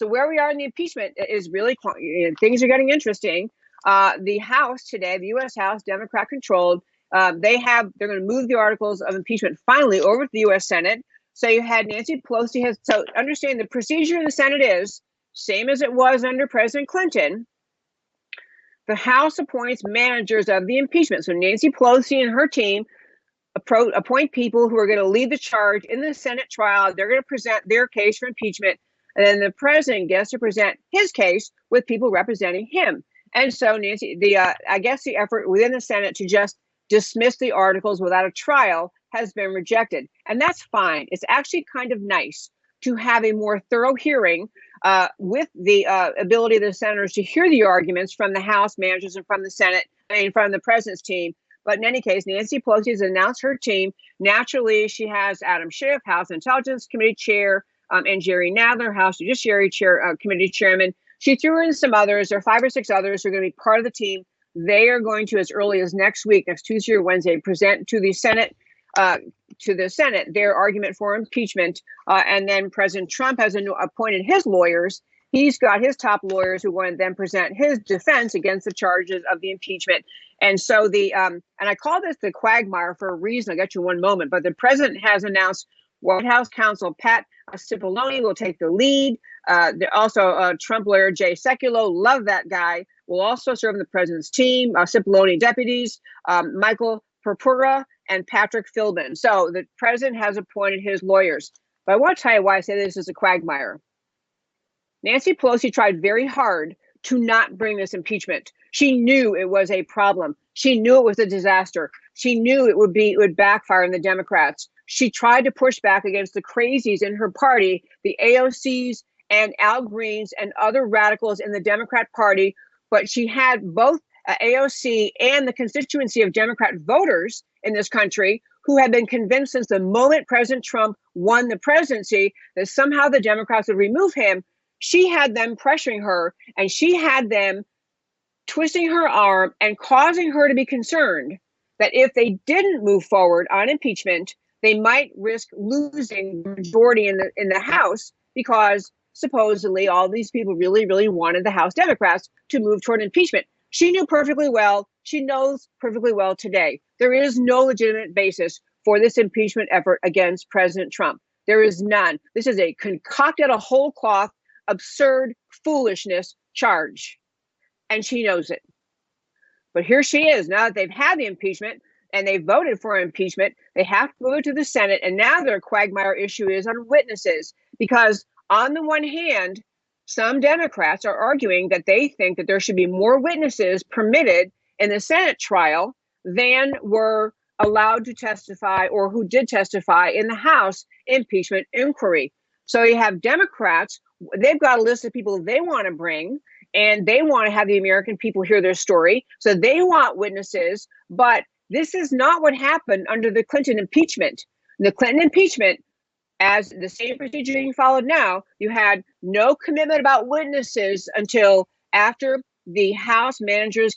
So where we are in the impeachment is really, things are getting interesting. The House today, the U.S. House, Democrat controlled, they're going to move the articles of impeachment finally over to the U.S. Senate. So you had Nancy Pelosi so understand the procedure in the Senate is same as it was under President Clinton. The House appoints managers of the impeachment. So Nancy Pelosi and her team appoint people who are going to lead the charge in the Senate trial. They're going to present their case for impeachment. And then the president gets to present his case with people representing him. And so I guess the effort within the Senate to just dismiss the articles without a trial has been rejected. And that's fine. It's actually kind of nice to have a more thorough hearing with the ability of the senators to hear the arguments from the House managers and from the Senate, from the president's team. But in any case, Nancy Pelosi has announced her team. Naturally, she has Adam Schiff, House Intelligence Committee Chair, and Jerry Nadler, House Judiciary Committee Chairman. She threw in some others. There are 5 or 6 others who are going to be part of the team. They are going to, as early as next week, next Tuesday or Wednesday, present to the Senate their argument for impeachment. And then President Trump has appointed his lawyers. He's got his top lawyers who want to then present his defense against the charges of the impeachment. And so and I call this the quagmire for a reason. I'll get you in one moment. But the president has announced White House counsel Pat Cipollone will take the lead. Also, Trump lawyer Jay Sekulow, love that guy, will also serve on the president's team. Cipollone deputies, Michael Purpura and Patrick Philbin. So the president has appointed his lawyers. But I want to tell you why I say this is a quagmire. Nancy Pelosi tried very hard to not bring this impeachment. She knew it was a problem. She knew it was a disaster. She knew it would backfire on the Democrats. She tried to push back against the crazies in her party, the AOCs and Al Greens and other radicals in the Democrat Party. But she had both AOC and the constituency of Democrat voters in this country who had been convinced since the moment President Trump won the presidency that somehow the Democrats would remove him. She had them pressuring her, and she had them twisting her arm and causing her to be concerned that if they didn't move forward on impeachment, they might risk losing the majority in the House, because supposedly all these people really, really wanted the House Democrats to move toward impeachment. She knew perfectly well. She knows perfectly well today. There is no legitimate basis for this impeachment effort against President Trump. There is none. This is a concocted, a whole cloth, absurd foolishness charge. And she knows it. But here she is. Now that they've had the impeachment and they voted for impeachment, they have to move it to the Senate. And now their quagmire issue is on witnesses, because on the one hand, some Democrats are arguing that they think that there should be more witnesses permitted in the Senate trial than were allowed to testify or who did testify in the House impeachment inquiry. So you have Democrats, they've got a list of people they want to bring, and they want to have the American people hear their story. So they want witnesses, but this is not what happened under the Clinton impeachment. The Clinton impeachment, as the same procedure being followed now, you had no commitment about witnesses until after the House managers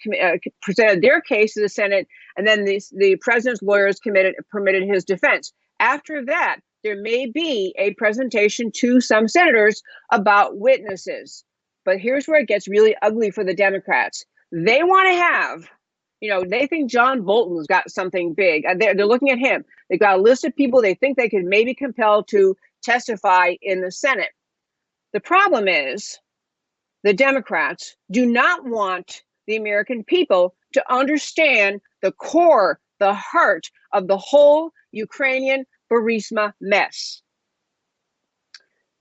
presented their case to the Senate, and then the president's lawyers permitted his defense. After that, there may be a presentation to some senators about witnesses. But here's where it gets really ugly for the Democrats. They want to have, they think John Bolton's got something big. They're looking at him. They've got a list of people they think they could maybe compel to testify in the Senate. The problem is the Democrats do not want the American people to understand the core, the heart of the whole Ukrainian Burisma mess.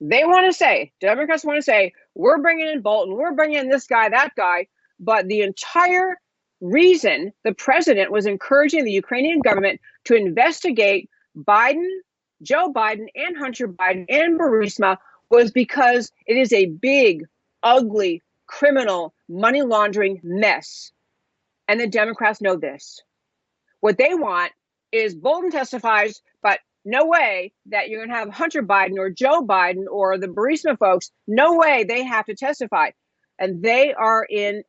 Democrats want to say, we're bringing in Bolton, we're bringing in this guy, that guy. But the entire reason the president was encouraging the Ukrainian government to investigate Joe Biden and Hunter Biden and Burisma was because it is a big, ugly, criminal money laundering mess. And the Democrats know this. What they want is Bolton testifies, but no way that you're going to have Hunter Biden or Joe Biden or the Burisma folks. No way they have to testify. And they are in,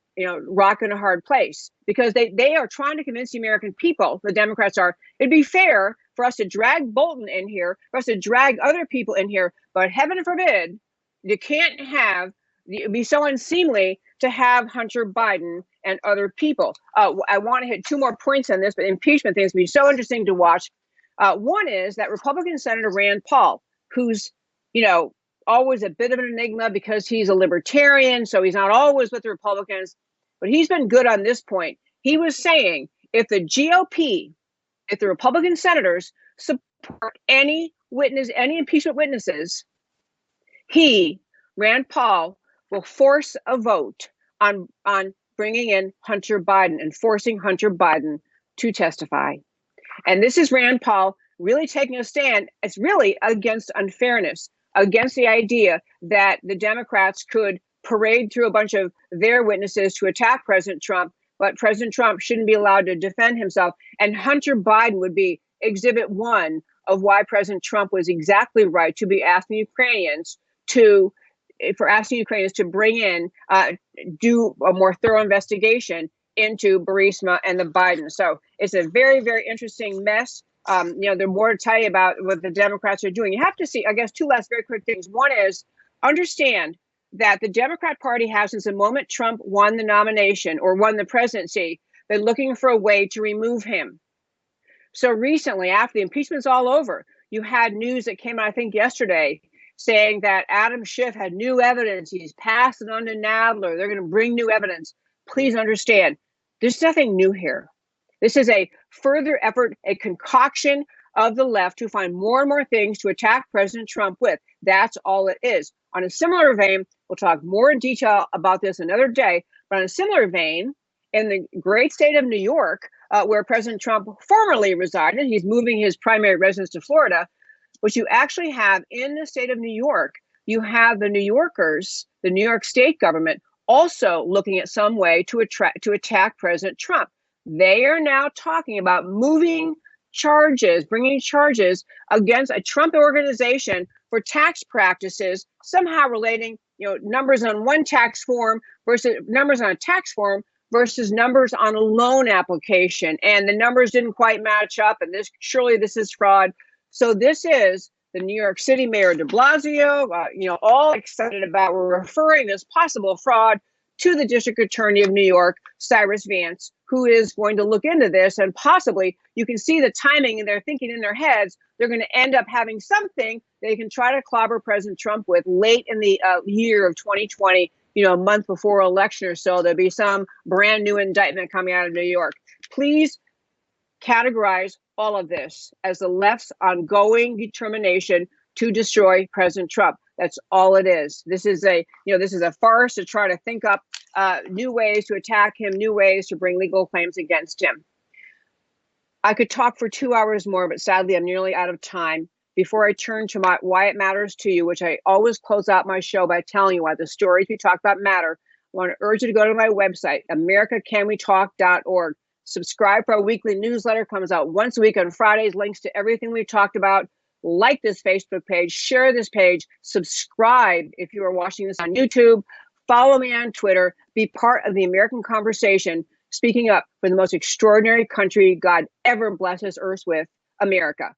rock in a hard place, because they are trying to convince the American people, the Democrats are, it'd be fair for us to drag Bolton in here, for us to drag other people in here. But heaven forbid you can't have, it'd be so unseemly to have Hunter Biden and other people. I want to hit two more points on this, but impeachment things would be so interesting to watch. One is that Republican Senator Rand Paul, who's, always a bit of an enigma because he's a libertarian, so he's not always with the Republicans, but he's been good on this point. He was saying if the GOP, if the Republican senators support any impeachment witnesses, Rand Paul, will force a vote on bringing in Hunter Biden and forcing Hunter Biden to testify. And this is Rand Paul really taking a stand. It's really against unfairness, against the idea that the Democrats could parade through a bunch of their witnesses to attack President Trump, but President Trump shouldn't be allowed to defend himself. And Hunter Biden would be exhibit one of why President Trump was exactly right to be asking Ukrainians to bring in, do a more thorough investigation into Burisma and the Biden. So it's a very, very interesting mess. There's more to tell you about what the Democrats are doing. You have to see, I guess, two last very quick things. One is understand that the Democrat Party has, since the moment Trump won the nomination or won the presidency, been looking for a way to remove him. So recently, after the impeachment's all over, you had news that came out, I think, yesterday, saying that Adam Schiff had new evidence. He's passed it on to Nadler. They're going to bring new evidence. Please understand, there's nothing new here. This is a further effort, a concoction of the left to find more and more things to attack President Trump with. That's all it is. On a similar vein, we'll talk more in detail about this another day, but on a similar vein, in the great state of New York, where President Trump formerly resided, he's moving his primary residence to Florida, what you actually have in the state of New York, you have the New Yorkers, the New York state government, also looking at some way to attack President Trump. They are now talking about bringing charges against a Trump organization for tax practices, somehow relating, numbers on one tax form versus numbers on a tax form versus numbers on a loan application. And the numbers didn't quite match up. And surely this is fraud. So this is the New York City Mayor de Blasio, all excited about. We're referring this possible fraud to the District Attorney of New York, Cyrus Vance, who is going to look into this. And possibly you can see the timing, and they're thinking in their heads, they're going to end up having something they can try to clobber President Trump with late in the year of 2020, a month before election or so. There'll be some brand new indictment coming out of New York. Please categorize all of this as the left's ongoing determination to destroy President Trump. That's all it is. This is a farce to try to think up new ways to attack him, new ways to bring legal claims against him. I could talk for 2 hours more, but sadly, I'm nearly out of time. Before I turn to why it matters to you, which I always close out my show by telling you why the stories we talk about matter, I want to urge you to go to my website, americacanwetalk.org. Subscribe for our weekly newsletter. Comes out once a week on Fridays. Links to everything we've talked about. Like this Facebook page. Share this page. Subscribe if you are watching this on YouTube. Follow me on Twitter. Be part of the American conversation, speaking up for the most extraordinary country God ever blessed this earth with, America.